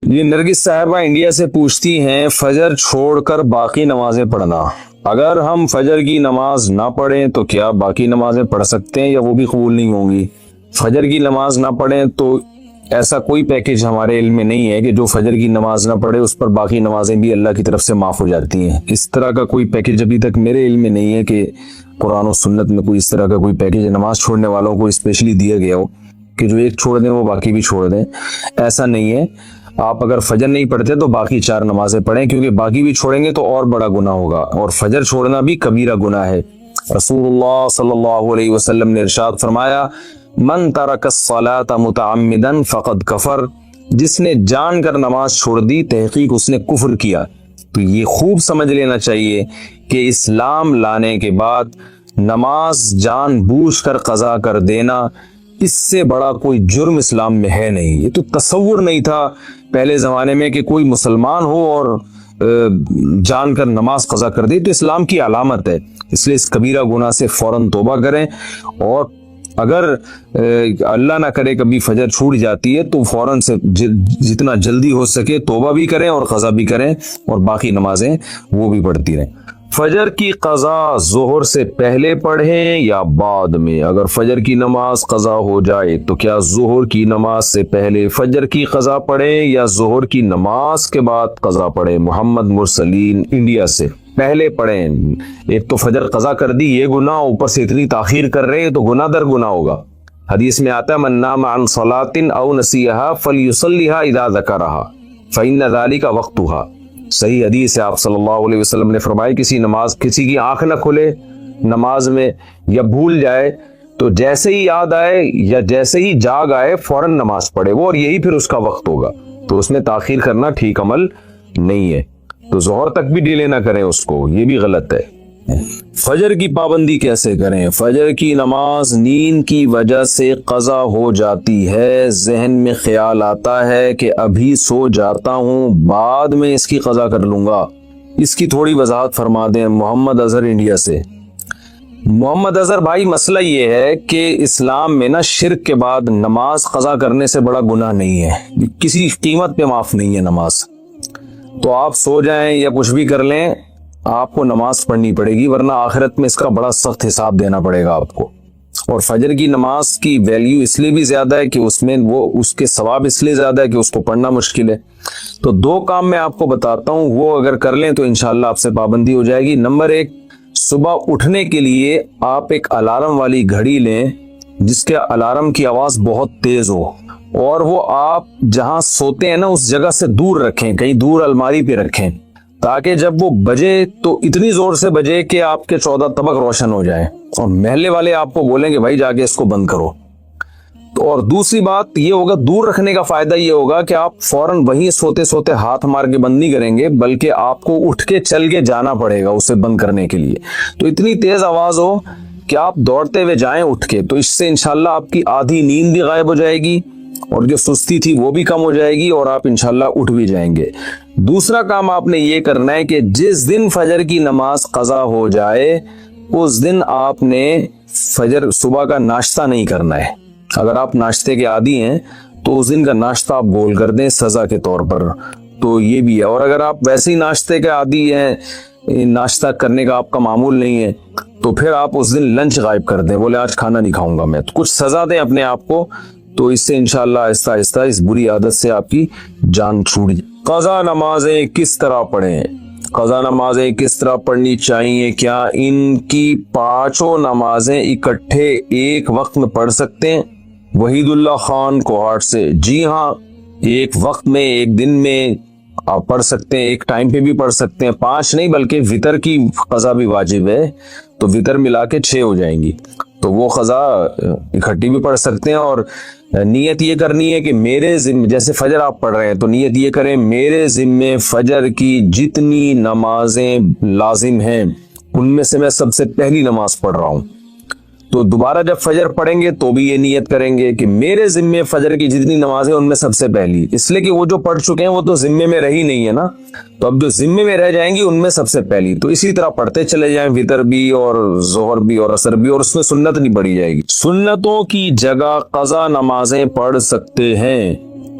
یہ نرگس صاحبہ انڈیا سے پوچھتی ہیں فجر چھوڑ کر باقی نمازیں پڑھنا، اگر ہم فجر کی نماز نہ پڑھیں تو کیا باقی نمازیں پڑھ سکتے ہیں یا وہ بھی قبول نہیں ہوں گی؟ فجر کی نماز نہ پڑھیں تو ایسا کوئی پیکج ہمارے علم میں نہیں ہے کہ جو فجر کی نماز نہ پڑھے اس پر باقی نمازیں بھی اللہ کی طرف سے معاف ہو جاتی ہیں۔ اس طرح کا کوئی پیکج ابھی تک میرے علم میں نہیں ہے کہ قرآن و سنت میں کوئی اس طرح کا کوئی پیکج نماز چھوڑنے والوں کو اسپیشلی دیا گیا ہو کہ جو ایک چھوڑ دیں وہ باقی بھی چھوڑ دیں، ایسا نہیں ہے۔ آپ اگر فجر نہیں پڑھتے تو باقی 4 نمازیں پڑھیں، کیونکہ باقی بھی چھوڑیں گے تو اور بڑا گناہ ہوگا، اور فجر چھوڑنا بھی کبیرہ گناہ ہے۔ رسول اللہ صلی اللہ علیہ وسلم نے ارشاد فرمایا، من ترک الصلاۃ متعمدا فقد کفر، جس نے جان کر نماز چھوڑ دی تحقیق اس نے کفر کیا۔ تو یہ خوب سمجھ لینا چاہیے کہ اسلام لانے کے بعد نماز جان بوجھ کر قضا کر دینا، اس سے بڑا کوئی جرم اسلام میں ہے نہیں۔ یہ تو تصور نہیں تھا پہلے زمانے میں کہ کوئی مسلمان ہو اور جان کر نماز قضا کر دے، تو اسلام کی علامت ہے۔ اس لیے اس کبیرہ گناہ سے فوراً توبہ کریں، اور اگر اللہ نہ کرے کبھی فجر چھوٹ جاتی ہے تو فوراً سے جتنا جلدی ہو سکے توبہ بھی کریں اور قضا بھی کریں، اور باقی نمازیں وہ بھی پڑھتی رہیں۔ فجر کی قضا ظہر سے پہلے پڑھیں یا بعد میں؟ اگر فجر کی نماز قضا ہو جائے تو کیا ظہر کی نماز سے پہلے فجر کی قضا پڑھیں یا ظہر کی نماز کے بعد قضا پڑھیں؟ محمد مرسلین انڈیا سے۔ پہلے پڑھیں، ایک تو فجر قضا کر دی یہ گناہ، اوپر سے اتنی تاخیر کر رہے ہیں تو گناہ در گناہ ہوگا۔ حدیث میں آتا ہے من نام عن صلاۃ او نسیھا فلیصلیھا اذا ذکرھا فإن ذلک وقتھا۔ صحیح حدیث ہے، آپ صلی اللہ علیہ وسلم نے فرمایا کسی کی آنکھ نہ کھلے نماز میں یا بھول جائے تو جیسے ہی یاد آئے یا جیسے ہی جاگ آئے فوراً نماز پڑھے وہ، اور یہی پھر اس کا وقت ہوگا۔ تو اس میں تاخیر کرنا ٹھیک عمل نہیں ہے، تو ظہر تک بھی ڈیلے نہ کریں اس کو، یہ بھی غلط ہے۔ فجر کی پابندی کیسے کریں؟ فجر کی نماز نیند کی وجہ سے قضا ہو جاتی ہے، ذہن میں خیال آتا ہے کہ ابھی سو جاتا ہوں بعد میں اس کی قضا کر لوں گا، اس کی تھوڑی وضاحت فرما دیں۔ محمد اظہر انڈیا سے۔ محمد اظہر بھائی، مسئلہ یہ ہے کہ اسلام میں نا شرک کے بعد نماز قضا کرنے سے بڑا گناہ نہیں ہے، کسی قیمت پہ معاف نہیں ہے نماز۔ تو آپ سو جائیں یا کچھ بھی کر لیں، آپ کو نماز پڑھنی پڑے گی، ورنہ آخرت میں اس کا بڑا سخت حساب دینا پڑے گا آپ کو۔ اور فجر کی نماز کی ویلیو اس لیے بھی زیادہ ہے کہ اس میں اس کے ثواب اس لیے زیادہ ہے کہ اس کو پڑھنا مشکل ہے۔ تو 2 کام میں آپ کو بتاتا ہوں، وہ اگر کر لیں تو انشاءاللہ آپ سے پابندی ہو جائے گی۔ نمبر 1، صبح اٹھنے کے لیے آپ ایک الارم والی گھڑی لیں جس کے الارم کی آواز بہت تیز ہو، اور وہ آپ جہاں سوتے ہیں نا اس جگہ سے دور رکھیں، کہیں دور الماری پہ رکھیں، تاکہ جب وہ بجے تو اتنی زور سے بجے کہ آپ کے 14 طبق روشن ہو جائیں، اور محلے والے آپ کو بولیں کہ بھائی جا کے اس کو بند کرو۔ اور دوسری بات یہ ہوگا، دور رکھنے کا فائدہ یہ ہوگا کہ آپ فوراً وہیں سوتے سوتے ہاتھ مار کے بند نہیں کریں گے، بلکہ آپ کو اٹھ کے چل کے جانا پڑے گا اسے بند کرنے کے لیے۔ تو اتنی تیز آواز ہو کہ آپ دوڑتے ہوئے جائیں اٹھ کے، تو اس سے انشاءاللہ آپ کی آدھی نیند بھی غائب ہو جائے گی، اور جو سستی تھی وہ بھی کم ہو جائے گی، اور آپ انشاءاللہ اٹھ بھی جائیں گے۔ دوسرا کام آپ نے یہ کرنا ہے کہ جس دن فجر کی نماز قضا ہو جائے اس دن آپ نے فجر صبح کا ناشتہ نہیں کرنا ہے۔ اگر آپ ناشتے کے عادی ہیں تو اس دن کا ناشتہ آپ گول کر دیں سزا کے طور پر، تو یہ بھی ہے۔ اور اگر آپ ویسے ہی ناشتے کے عادی ہیں، ناشتہ کرنے کا آپ کا معمول نہیں ہے، تو پھر آپ اس دن لنچ غائب کر دیں، بولے آج کھانا نہیں کھاؤں گا میں، تو کچھ سزا دیں اپنے آپ کو، تو اس سے انشاءاللہ آہستہ آہستہ اس بری عادت سے آپ کی جان چھوٹ جائے۔ قضا نمازیں کس طرح پڑھیں؟ قضا نمازیں کس طرح پڑھنی چاہیے؟ کیا ان کی 5 نمازیں اکٹھے ایک وقت میں پڑھ سکتے ہیں؟ وحید اللہ خان کوہاٹ سے۔ جی ہاں، ایک وقت میں، ایک دن میں آپ پڑھ سکتے ہیں، ایک ٹائم پہ بھی پڑھ سکتے ہیں۔ 5 نہیں بلکہ وتر کی قضا بھی واجب ہے، تو وتر ملا کے 6 ہو جائیں گی، تو وہ قضا اکٹھی بھی پڑھ سکتے ہیں۔ اور نیت یہ کرنی ہے کہ میرے ذمے، جیسے فجر آپ پڑھ رہے ہیں تو نیت یہ کریں میرے ذمے فجر کی جتنی نمازیں لازم ہیں ان میں سے میں سب سے پہلی نماز پڑھ رہا ہوں۔ تو دوبارہ جب فجر پڑھیں گے تو بھی یہ نیت کریں گے کہ میرے ذمے فجر کی جتنی نمازیں ان میں سب سے پہلی، اس لیے کہ وہ جو پڑھ چکے ہیں وہ تو ذمے میں رہی نہیں ہے نا، تو اب جو ذمے میں رہ جائیں گی ان میں سب سے پہلی، تو اسی طرح پڑھتے چلے جائیں، وتر بھی اور ظہر بھی اور عصر بھی، اور اس میں سنت نہیں پڑھی جائے گی۔ سنتوں کی جگہ قضا نمازیں پڑھ سکتے ہیں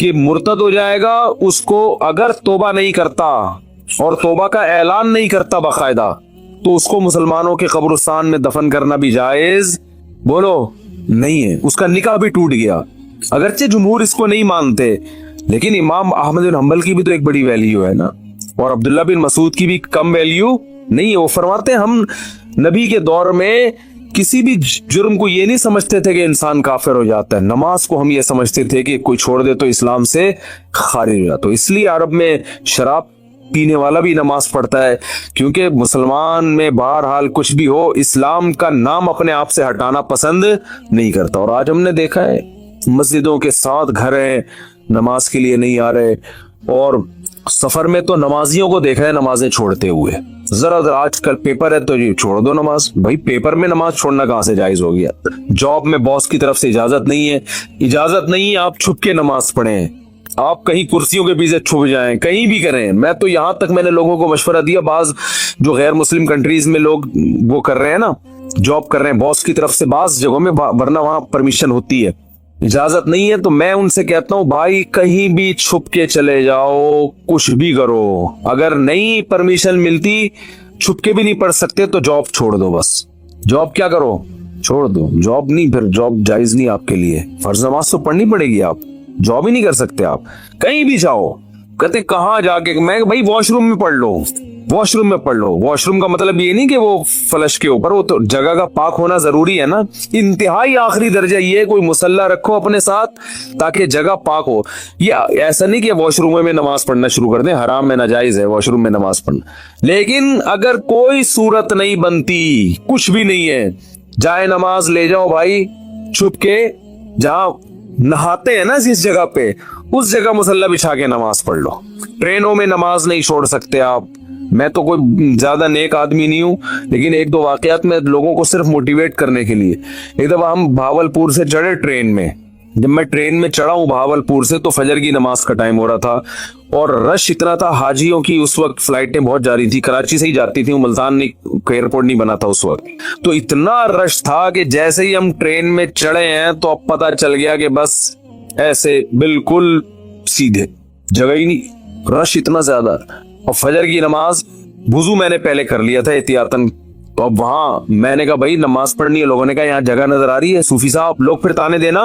کہ مرتد ہو جائے گا اس کو اگر توبہ نہیں کرتا اور توبہ کا اعلان نہیں کرتا باقاعدہ تو اس کو مسلمانوں کے قبرستان میں دفن کرنا بھی جائز بولو نہیں ہے. اس کا نکاح بھی ٹوٹ گیا. اگرچہ جمہور اس کو نہیں مانتے لیکن امام احمد بن حنبل کی بھی تو ایک بڑی ویلیو ہے نا, اور عبداللہ بن مسعود کی بھی کم ویلیو نہیں ہے. وہ فرماتے ہیں ہم نبی کے دور میں کسی بھی جرم کو یہ نہیں سمجھتے تھے کہ انسان کافر ہو جاتا ہے, نماز کو ہم یہ سمجھتے تھے کہ کوئی چھوڑ دے تو اسلام سے خارج ہو جاتا. تو اس لیے عرب میں شراب پینے والا بھی نماز پڑھتا ہے, کیونکہ مسلمان میں بہرحال کچھ بھی ہو اسلام کا نام اپنے آپ سے ہٹانا پسند نہیں کرتا. اور آج ہم نے دیکھا ہے مسجدوں کے ساتھ گھر ہیں, نماز کے لیے نہیں آ رہے, اور سفر میں تو نمازیوں کو دیکھا ہے نمازیں چھوڑتے ہوئے. ذرا آج کل پیپر ہے تو یہ چھوڑ دو نماز. بھائی پیپر میں نماز چھوڑنا کہاں سے جائز ہو گیا؟ جاب میں باس کی طرف سے اجازت نہیں ہے, اجازت نہیں ہے آپ چھپ کے نماز پڑھیں, آپ کہیں کرسیوں کے پیچھے چھپ جائیں, کہیں بھی کریں. میں تو یہاں تک میں نے لوگوں کو مشورہ دیا, بعض جو غیر مسلم کنٹریز میں لوگ وہ کر رہے ہیں نا, جاب کر رہے ہیں باس کی طرف سے بعض جگہوں میں, ورنہ وہاں پرمیشن ہوتی ہے, اجازت نہیں ہے. تو میں ان سے کہتا ہوں بھائی کہیں بھی چھپ کے چلے جاؤ, کچھ بھی کرو, اگر نہیں پرمیشن ملتی چھپ کے بھی نہیں پڑھ سکتے تو جاب چھوڑ دو. بس جاب کیا کرو, چھوڑ دو. جاب نہیں, پھر جاب جائز نہیں آپ کے لیے. فرض نماز تو پڑھنی پڑے گی, آپ جاب ہی نہیں کر سکتے. آپ کہیں بھی جاؤ, کہتے کہاں جا کے, میں بھائی واش روم میں پڑھ لو, واش روم میں پڑھ لو. واش روم کا مطلب یہ نہیں کہ وہ فلش کے اوپر, وہ تو جگہ کا پاک ہونا ضروری ہے نا. انتہائی آخری درجہ یہ ہے کوئی مصلی رکھو اپنے ساتھ تاکہ جگہ پاک ہو. یہ ایسا نہیں کہ واش روم میں نماز پڑھنا شروع کر دیں, حرام میں ناجائز ہے واش روم میں نماز پڑھنا. لیکن اگر کوئی صورت نہیں بنتی, کچھ بھی نہیں ہے, جائے نماز لے جاؤ بھائی چھپ کے, جہاں نہاتے ہیں نا جس جگہ پہ اس جگہ مصلی بچھا کے نماز پڑھ لو. ٹرینوں میں نماز نہیں چھوڑ سکتے آپ. میں تو کوئی زیادہ نیک آدمی نہیں ہوں, لیکن ایک دو واقعات میں لوگوں کو صرف موٹیویٹ کرنے کے لیے. ایک دفعہ ہم بھاولپور سے چڑھے ٹرین میں, جب میں ٹرین میں چڑھا ہوں بھاولپور سے تو فجر کی نماز کا ٹائم ہو رہا تھا, اور رش اتنا تھا. حاجیوں کی اس وقت فلائٹیں بہت جا رہی تھی, کراچی سے ہی جاتی تھی, ملتان ایئرپورٹ نہیں بنا تھا اس وقت. تو اتنا رش تھا کہ جیسے ہی ہم ٹرین میں چڑھے ہیں تو اب پتا چل گیا کہ بس ایسے بالکل سیدھے, جگہ ہی نہیں, رش اتنا زیادہ. اور فجر کی نماز وضو میں نے پہلے کر لیا تھا احتیاطاً, تو اب وہاں میں نے کہا بھائی نماز پڑھنی ہے. لوگوں نے کہا یہاں جگہ نظر آ رہی ہے, صوفی صاحب لوگ پھر تانے دینا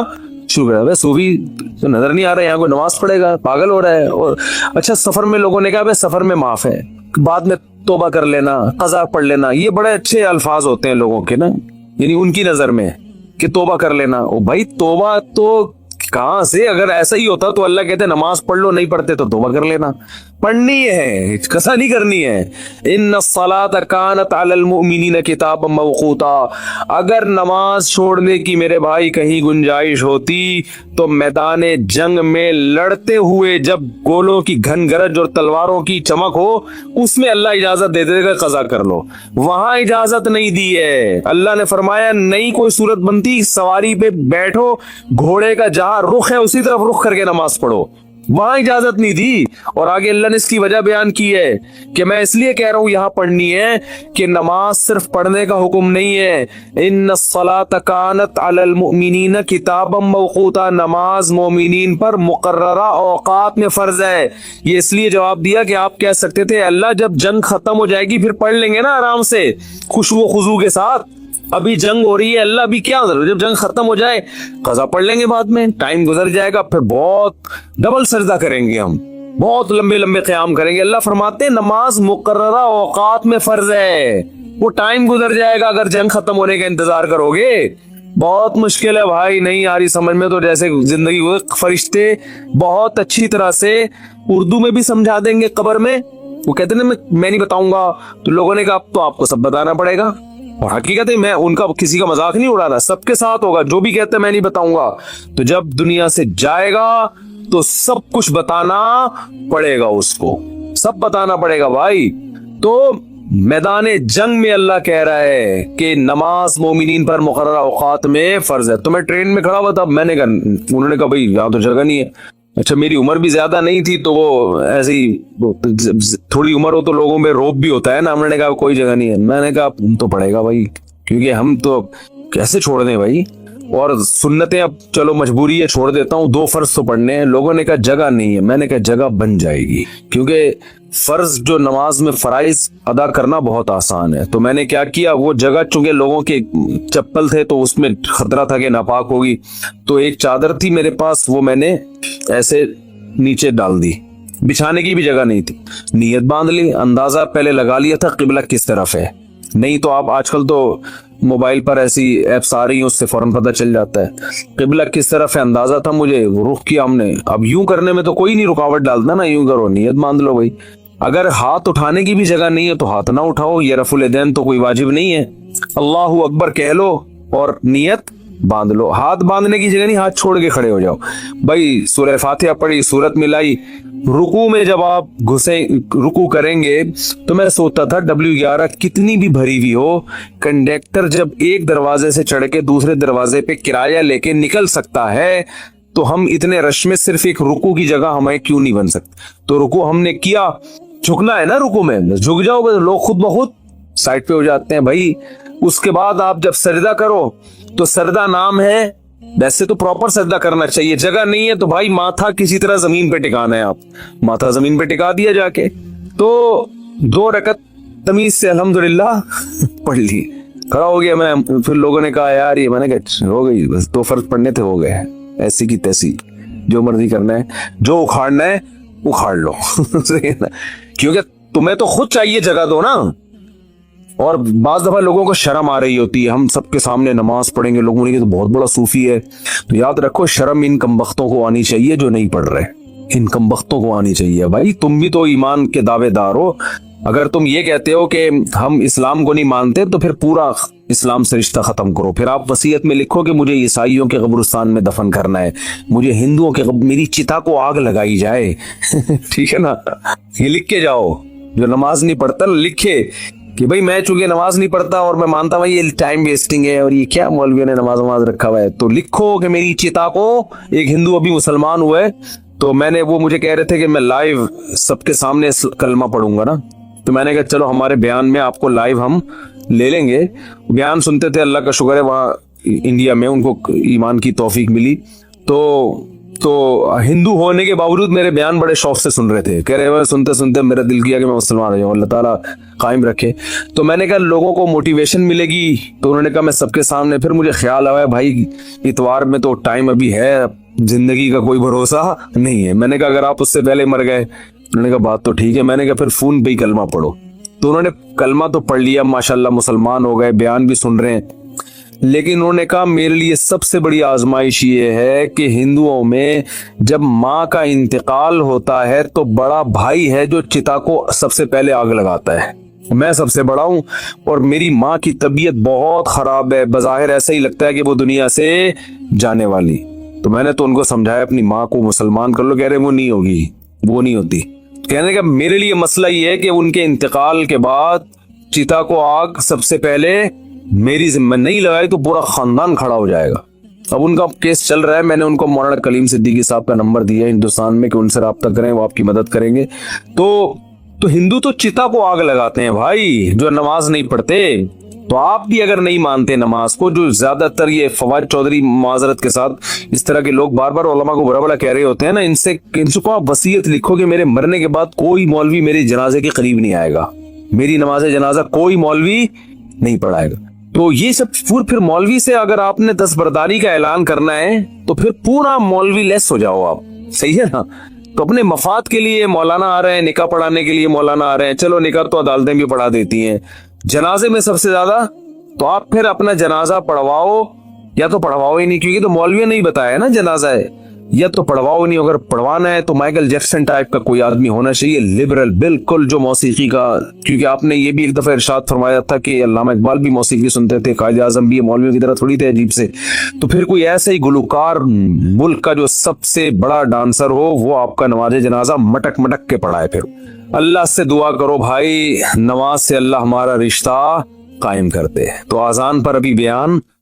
شروع کر دیا, صوفی تو نظر نہیں آ رہا ہے, یہاں کوئی نماز پڑھے گا, پاگل ہو رہا ہے. اور اچھا سفر میں لوگوں نے کہا بھائی سفر میں معاف ہے, بعد میں توبہ کر لینا, قضا پڑھ لینا. یہ بڑے اچھے الفاظ ہوتے ہیں لوگوں کے نا, یعنی ان کی نظر میں کہ توبہ کر لینا. او بھائی توبہ تو کہاں سے, اگر ایسا ہی ہوتا تو اللہ کہتے نماز پڑھ لو, نہیں پڑھتے تو توبہ کر لینا. پڑھنی ہے, کسا نہیں کرنی ہے. ان الصلاۃ کانت علی المؤمنین کتابا موقوتا. اگر نماز چھوڑنے کی میرے بھائی کہیں گنجائش ہوتی تو میدان جنگ میں لڑتے ہوئے جب گولوں کی گھن گرج اور تلواروں کی چمک ہو اس میں اللہ اجازت دے دے گا قضا کر لو. وہاں اجازت نہیں دی ہے. اللہ نے فرمایا نہیں کوئی صورت بنتی, سواری پہ بیٹھو, گھوڑے کا جہاں رخ ہے اسی طرف رخ کر کے نماز پڑھو, وہاں اجازت نہیں دی. اور آگے اللہ نے اس کی وجہ بیان کی ہے کہ میں اس لیے کہہ رہا ہوں یہاں پڑھنی ہے کہ نماز صرف پڑھنے کا حکم نہیں ہے. ان الصلاۃ کانت علی المؤمنین کتابا موقوتا, نماز مومنین پر مقررہ اوقات میں فرض ہے. یہ اس لیے جواب دیا کہ آپ کہہ سکتے تھے اللہ جب جنگ ختم ہو جائے گی پھر پڑھ لیں گے نا آرام سے خوشو و خضوع کے ساتھ, ابھی جنگ ہو رہی ہے, اللہ بھی کیا ضرور, جب جنگ ختم ہو جائے قضا پڑھ لیں گے, بعد میں ٹائم گزر جائے گا, پھر بہت ڈبل سجدہ کریں گے ہم, بہت لمبے لمبے قیام کریں گے. اللہ فرماتے ہیں نماز مقررہ اوقات میں فرض ہے, وہ ٹائم گزر جائے گا اگر جنگ ختم ہونے کا انتظار کرو گے. بہت مشکل ہے بھائی, نہیں آ رہی سمجھ میں تو جیسے زندگی ہوئے فرشتے بہت اچھی طرح سے اردو میں بھی سمجھا دیں گے قبر میں. وہ کہتے ہیں میں نہیں بتاؤں گا, تو لوگوں نے کہا اب تو آپ کو سب بتانا پڑے گا. اور حقیقت ہے میں ان کا کسی کا مذاق نہیں اڑا رہا, سب کے ساتھ ہوگا. جو بھی کہتے ہیں میں نہیں بتاؤں گا, تو جب دنیا سے جائے گا تو سب کچھ بتانا پڑے گا, اس کو سب بتانا پڑے گا بھائی. تو میدان جنگ میں اللہ کہہ رہا ہے کہ نماز مومنین پر مقررہ اوقات میں فرض ہے. تو میں ٹرین میں کھڑا ہوا تھا, میں نے کہا, انہوں نے کہا بھائی یہاں تو جگہ نہیں ہے. اچھا میری عمر بھی زیادہ نہیں تھی تو وہ ایسی تھوڑی عمر ہو تو لوگوں میں روب بھی ہوتا ہے نا. ہم نے کہا کوئی جگہ نہیں ہے. میں نے کہا تو پڑے گا بھائی, کیونکہ ہم تو کیسے چھوڑ دیں بھائی. اور سنتیں اب چلو مجبوری ہے چھوڑ دیتا ہوں, 2 فرض تو پڑھنے ہیں. لوگوں نے کہا جگہ نہیں ہے, میں نے کہا جگہ بن جائے گی, کیونکہ فرض جو نماز میں فرائض ادا کرنا بہت آسان ہے. تو میں نے کیا کیا, وہ جگہ چونکہ لوگوں کے چپل تھے تو اس میں خطرہ تھا کہ ناپاک ہوگی, تو ایک چادر تھی میرے پاس, وہ میں نے ایسے نیچے ڈال دی, بچھانے کی بھی جگہ نہیں تھی. نیت باندھ لی, اندازہ پہلے لگا لیا تھا قبلہ کس طرف ہے, نہیں تو آپ آج کل تو موبائل پر ایسی ایپس آ رہی ہیں, اس سے فوراً پتہ چل جاتا ہے. قبلہ کس طرف ہے اندازہ تھا مجھے, رخ کیا ہم نے. اب یوں کرنے میں تو کوئی نہیں رکاوٹ ڈالتا نا, یوں کرو نیت باندھ لو بھائی. اگر ہاتھ اٹھانے کی بھی جگہ نہیں ہے تو ہاتھ نہ اٹھاؤ, یہ رفع الیدین تو کوئی واجب نہیں ہے. اللہ اکبر کہہ لو اور نیت باندھ لو. ہاتھ باندھنے کی جگہ نہیں, ہاتھ چھوڑ کے کھڑے ہو جاؤ بھائی. سورہ فاتحہ پڑھی, سورت ملائی, رکوع میں جب آپ گھسے رکوع کریں گے تو میں سوچتا تھا W11 کتنی بھی بھری ہوئی ہو, کنڈکٹر جب ایک دروازے سے چڑھ کے دوسرے دروازے پہ کرایہ لے کے نکل سکتا ہے تو ہم اتنے رش میں صرف ایک رکوع کی جگہ ہمیں کیوں نہیں بن سکتی. تو رکوع ہم نے کیا, جھکنا ہے نا رکوع میں, جھک جاؤ بس, لوگ خود بخود سائڈ پہ ہو جاتے ہیں بھائی. اس کے بعد آپ جب سجدہ کرو تو سجدہ نام ہے, ویسے تو پراپر سجدہ کرنا چاہیے, جگہ نہیں ہے تو بھائی ماتھا کسی طرح زمین پہ ٹکانا ہے, آپ ماتھا زمین پہ ٹکا دیا جا کے. تو 2 رکعت تمیز سے الحمدللہ پڑھ لی, کھڑا ہو گیا میں. پھر لوگوں نے کہا یار یہ, میں نے کہا ہو گئی بس, 2 فرض پڑھنے تھے, ہو گئے, ایسی کی تیسی, جو مرضی کرنا ہے, جو اکھاڑنا ہے اکھاڑ لو. کیونکہ تمہیں تو خود چاہیے جگہ دو نا. اور بعض دفعہ لوگوں کو شرم آ رہی ہوتی ہے, ہم سب کے سامنے نماز پڑھیں گے, لوگوں نے تو بہت بڑا صوفی ہے. تو یاد رکھو شرم ان کمبختوں کو آنی چاہیے جو نہیں پڑھ رہے, ان کمبختوں کو آنی چاہیے. بھائی تم بھی تو ایمان کے دعوے دار ہو, اگر تم یہ کہتے ہو کہ ہم اسلام کو نہیں مانتے تو پھر پورا اسلام سے رشتہ ختم کرو. پھر آپ وصیت میں لکھو کہ مجھے عیسائیوں کے قبرستان میں دفن کرنا ہے, مجھے ہندوؤں کے میری چتا کو آگ لگائی جائے. ٹھیک ہے نا, یہ لکھ کے جاؤ. جو نماز نہیں پڑھتا لکھے کہ بھائی میں چونکہ نماز نہیں پڑھتا اور میں مانتا ہوں یہ ٹائم ویسٹنگ ہے اور یہ کیا مولویوں نے نماز رکھا ہوا ہے, تو لکھو کہ میری چتا کو, ایک ہندو ابھی مسلمان ہوا ہے تو میں نے, وہ مجھے کہہ رہے تھے کہ میں لائیو سب کے سامنے کلمہ پڑھوں گا نا, تو میں نے کہا چلو ہمارے بیان میں آپ کو لائیو ہم لے لیں گے. بیان سنتے تھے, اللہ کا شکر ہے وہاں انڈیا میں ان کو ایمان کی توفیق ملی, تو ہندو ہونے کے باوجود میرے بیان بڑے شوق سے سن رہے تھے, کہہ رہے ہیں سنتے سنتے میرا دل کیا کہ میں مسلمان ہو جاؤں, اللہ تعالیٰ قائم رکھے. تو میں نے کہا لوگوں کو موٹیویشن ملے گی, تو انہوں نے کہا میں سب کے سامنے. پھر مجھے خیال آیا بھائی اتوار میں تو ٹائم ابھی ہے, زندگی کا کوئی بھروسہ نہیں ہے. میں نے کہا اگر آپ اس سے پہلے مر گئے, انہوں نے کہا بات تو ٹھیک ہے. میں نے کہا پھر فون پہ ہی کلمہ پڑھو. تو انہوں نے کلمہ تو پڑھ لیا, ماشاءاللہ مسلمان ہو گئے, بیان بھی سن رہے ہیں. لیکن انہوں نے کہا میرے لیے سب سے بڑی آزمائش یہ ہے کہ ہندوؤں میں جب ماں کا انتقال ہوتا ہے تو بڑا بھائی ہے جو چتا کو سب سے پہلے آگ لگاتا ہے. میں سب سے بڑا ہوں اور میری ماں کی طبیعت بہت خراب ہے, بظاہر ایسا ہی لگتا ہے کہ وہ دنیا سے جانے والی. تو میں نے تو ان کو سمجھایا اپنی ماں کو مسلمان کر لو, کہہ رہے وہ نہیں ہوگی, وہ نہیں ہوتی. کہنے کا میرے لیے مسئلہ یہ ہے کہ ان کے انتقال کے بعد چتا کو آگ سب سے پہلے میری ذمہ نہیں لگائی تو پورا خاندان کھڑا ہو جائے گا. اب ان کا کیس چل رہا ہے, میں نے ان کو مولانا کلیم صدیقی صاحب کا نمبر دیا ہے ہندوستان میں کہ ان سے رابطہ کریں, وہ آپ کی مدد کریں گے. تو ہندو تو چتا کو آگ لگاتے ہیں بھائی جو نماز نہیں پڑھتے. تو آپ بھی اگر نہیں مانتے نماز کو, جو زیادہ تر یہ فواد چودھری معذرت کے ساتھ اس طرح کے لوگ بار بار علماء کو برا بلا کہہ رہے ہوتے ہیں نا, ان سے کو آپ وصیت لکھو کہ میرے مرنے کے بعد کوئی مولوی میرے جنازے کے قریب نہیں آئے گا, میری نماز جنازہ کوئی مولوی نہیں پڑھائے گا. تو یہ سب پھر مولوی سے اگر آپ نے دستبرداری کا اعلان کرنا ہے تو پھر پورا مولوی لیس ہو جاؤ آپ, صحیح ہے نا. تو اپنے مفاد کے لیے مولانا آ رہے ہیں, نکاح پڑھانے کے لیے مولانا آ رہے ہیں, چلو نکاح تو عدالتیں بھی پڑھا دیتی ہیں, جنازے میں سب سے زیادہ تو آپ پھر اپنا جنازہ پڑھواؤ یا تو پڑھواؤ ہی نہیں, کیونکہ تو مولوی نے ہی بتایا نا جنازہ ہے, یا تو پڑھواؤ نہیں. اگر پڑھوانا ہے تو مائیکل جیکسن ٹائپ کا کوئی آدمی ہونا چاہیے, لبرل بالکل, جو موسیقی کا, کیونکہ آپ نے یہ بھی ایک دفعہ ارشاد فرمایا تھا کہ علامہ اقبال بھی موسیقی سنتے تھے, قائد اعظم بھی مولویوں کی طرح تھوڑی تھے عجیب سے. تو پھر کوئی ایسا ہی گلوکار ملک کا جو سب سے بڑا ڈانسر ہو وہ آپ کا نماز جنازہ مٹک مٹک کے پڑھائے. پھر اللہ سے دعا کرو بھائی, نماز سے اللہ ہمارا رشتہ قائم کرتے. تو آذان پر ابھی بیان